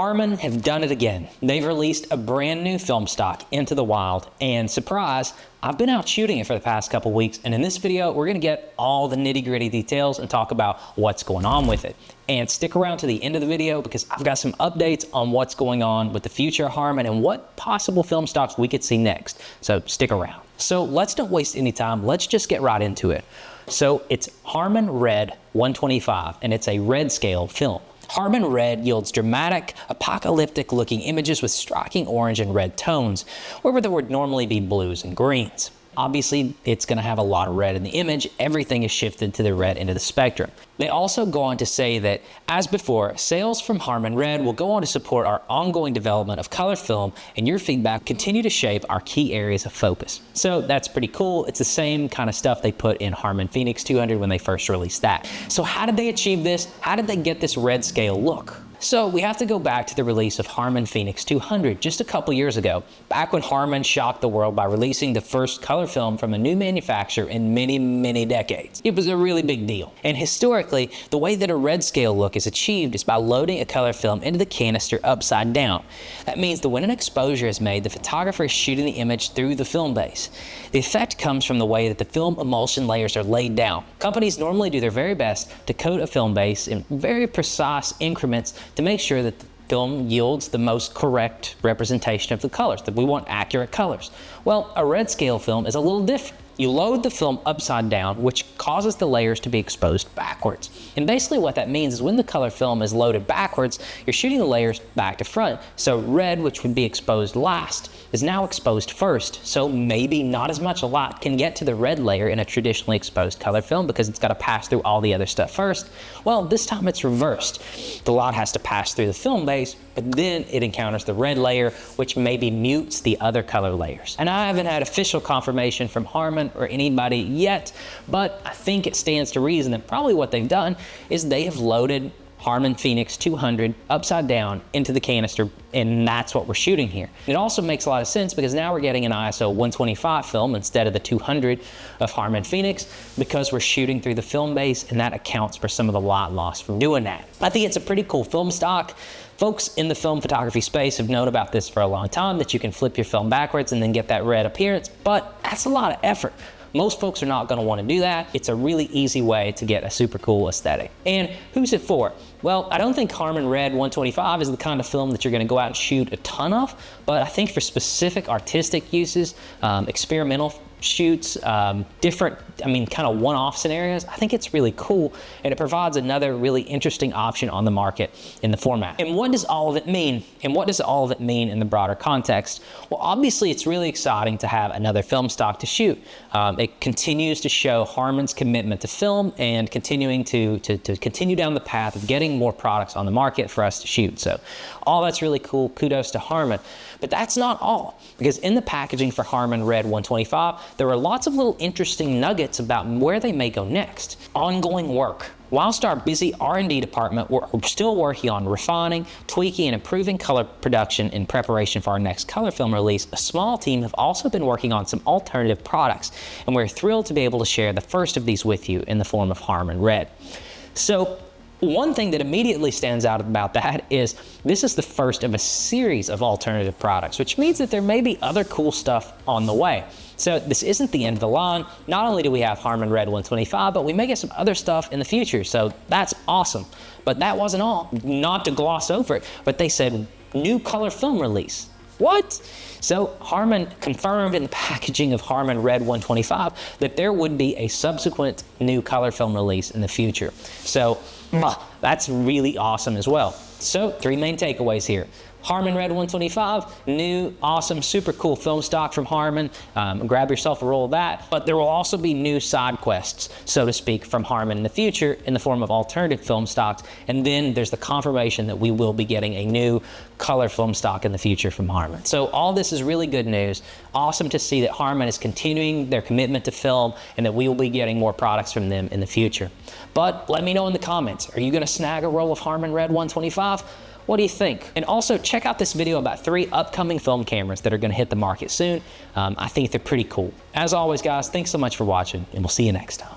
Harman have done it again. They've released a brand new film stock into the wild, and surprise, I've been out shooting it for the past couple weeks, and in this video, we're gonna get all the nitty-gritty details and talk about what's going on with it. And stick around to the end of the video because I've got some updates on what's going on with the future of Harman and what possible film stocks we could see next. So stick around. So let's not waste any time. Let's just get right into it. So it's Harman Red 125, and it's a red scale film. Harman Red yields dramatic, apocalyptic-looking images with striking orange and red tones, where there would normally be blues and greens. Obviously, it's going to have a lot of red in the image. Everything is shifted to the red end of the spectrum. They also go on to say that, as before, sales from Harman Red will go on to support our ongoing development of color film, and your feedback continue to shape our key areas of focus. So that's pretty cool. It's the same kind of stuff they put in Harman Phoenix 200 when they first released that. So how did they achieve this? How did they get this red scale look? So we have to go back to the release of Harman Phoenix 200 just a couple years ago, back when Harman shocked the world by releasing the first color film from a new manufacturer in many decades. It was a really big deal. And historically, the way that a red scale look is achieved is by loading a color film into the canister upside down. That means that when an exposure is made, the photographer is shooting the image through the film base. The effect comes from the way that the film emulsion layers are laid down. Companies normally do their very best to coat a film base in very precise increments to make sure that the film yields the most correct representation of the colors, that we want accurate colors. Well, a red scale film is a little different. You load the film upside down, which causes the layers to be exposed backwards. And basically what that means is when the color film is loaded backwards, you're shooting the layers back to front. So red, which would be exposed last, is now exposed first. So maybe not as much light can get to the red layer in a traditionally exposed color film because it's got to pass through all the other stuff first. Well, this time it's reversed. The light has to pass through the film base, but then it encounters the red layer, which maybe mutes the other color layers. And I haven't had official confirmation from Harman or anybody yet, but I think it stands to reason that probably what they've done is they have loaded Harman Phoenix 200 upside down into the canister, and that's what we're shooting here. It also makes a lot of sense because now we're getting an ISO 125 film instead of the 200 of Harman Phoenix because we're shooting through the film base, and that accounts for some of the light loss from doing that. I think it's a pretty cool film stock. Folks in the film photography space have known about this for a long time, that you can flip your film backwards and then get that red appearance, but that's a lot of effort. Most folks are not going to want to do that. It's a really easy way to get a super cool aesthetic. And who's it for? Well, I don't think Harman Red 125 is the kind of film that you're going to go out and shoot a ton of, but I think for specific artistic uses, experimental shoots, different, kind of one-off scenarios, I think it's really cool, and it provides another really interesting option on the market in the format. And what does all of it mean? And what does all of it mean in the broader context? Well, obviously it's really exciting to have another film stock to shoot. It continues to show Harman's commitment to film and continuing to continue down the path of getting more products on the market for us to shoot. So all that's really cool. Kudos to Harman. But that's not all, because in the packaging for Harman Red 125, there are lots of little interesting nuggets about where they may go next. Ongoing work. Whilst our busy R&D department, we're still working on refining, tweaking, and improving color production in preparation for our next color film release, a small team have also been working on some alternative products, and we're thrilled to be able to share the first of these with you in the form of Harman Red. So, one thing that immediately stands out about that is this is the first of a series of alternative products, which means that there may be other cool stuff on the way. So this isn't the end of the line. Not only do we have Harman Red 125, but we may get some other stuff in the future. So that's awesome. But that wasn't all. Not to gloss over it, but they said new color film release. What? So Harman confirmed in the packaging of Harman Red 125 that there would be a subsequent new color film release in the future. So that's really awesome as well. So 3 main takeaways here. Harman Red 125, new, awesome, super cool film stock from Harman. Grab yourself a roll of that. But there will also be new side quests, so to speak, from Harman in the future in the form of alternative film stocks. And then there's the confirmation that we will be getting a new color film stock in the future from Harman. So all this is really good news. Awesome to see that Harman is continuing their commitment to film and that we will be getting more products from them in the future. But let me know in the comments, are you going to snag a roll of Harman Red 125? What do you think? And also check out this video about 3 upcoming film cameras that are going to hit the market soon. I think they're pretty cool. As always, guys, thanks so much for watching, and we'll see you next time.